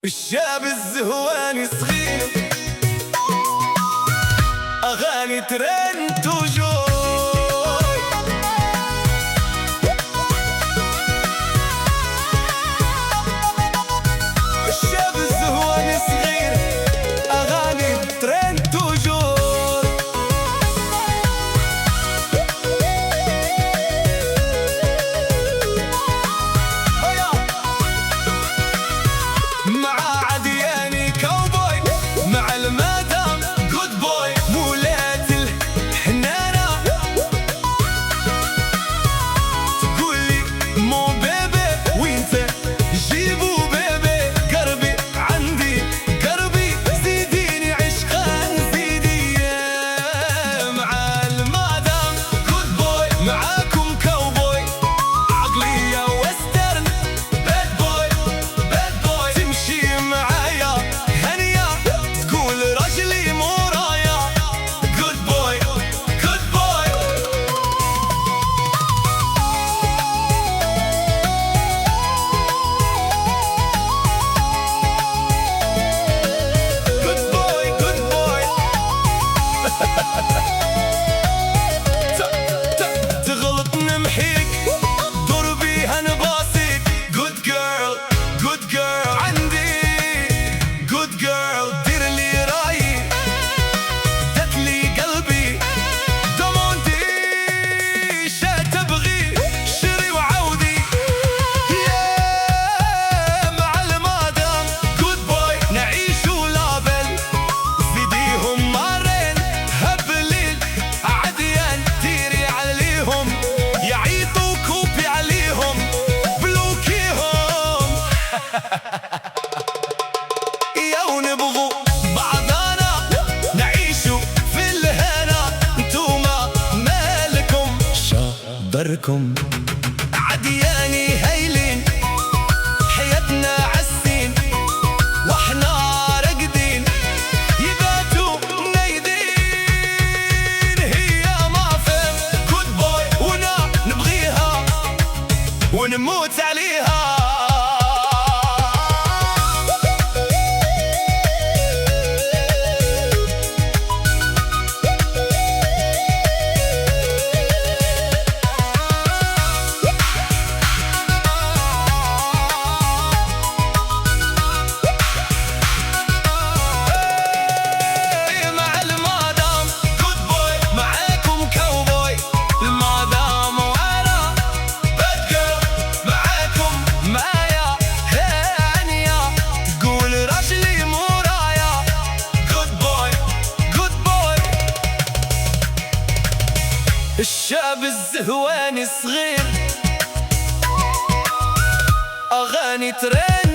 الشاب الزهواني صغير، أغاني ترند وجوي. الشاب الزهواني صغير، أغاني ترند وجوي. مع عدياني كاوبوي، مع المدام جود بوي، مولات الحنانة تقولي مو بيبي وانت جيبو بيبي. قربي عندي قربي، زيديني عشقان زيدي. مع المدام جود بوي، معاكم كاوبوي، عقلية وسترن باد بوي باد بوي. تمشي معايا هنية تقول راجلي مو رايا. جود بوي جود بوي. جود بوي جود بوي. تغلط نمحيك، دور بيها نباصيك. جود جيرل جود جيرل، عندي جود جيرل. دير لي رايي، دتلي قلبي، دموندي شا تبغي شري وعودي. يا مع المدام جود بوي، نعيشو لابل، زيديهم مارين هبليل. عديان ديري عليهم، يعيطوا كوبي عليهم، بلوكيهم. يا ونبغوا بعضانا، نعيشو في الهنا. انتوما مالكم شابركم. عدياني هايلين، حياتنا عالسين، واحنا راقدين يباتوا نايدين. هي ما فهم جود بوي، ونا نبغيها ونموت عليها. مع المدام جود بوي، معاكم كاوبوي، المدام وانا باد جيرل. معاكم معايا هانية تقول راجلي مو رايا. جود بوي جود بوي. الشاب الزهواني صغير، أغاني ترند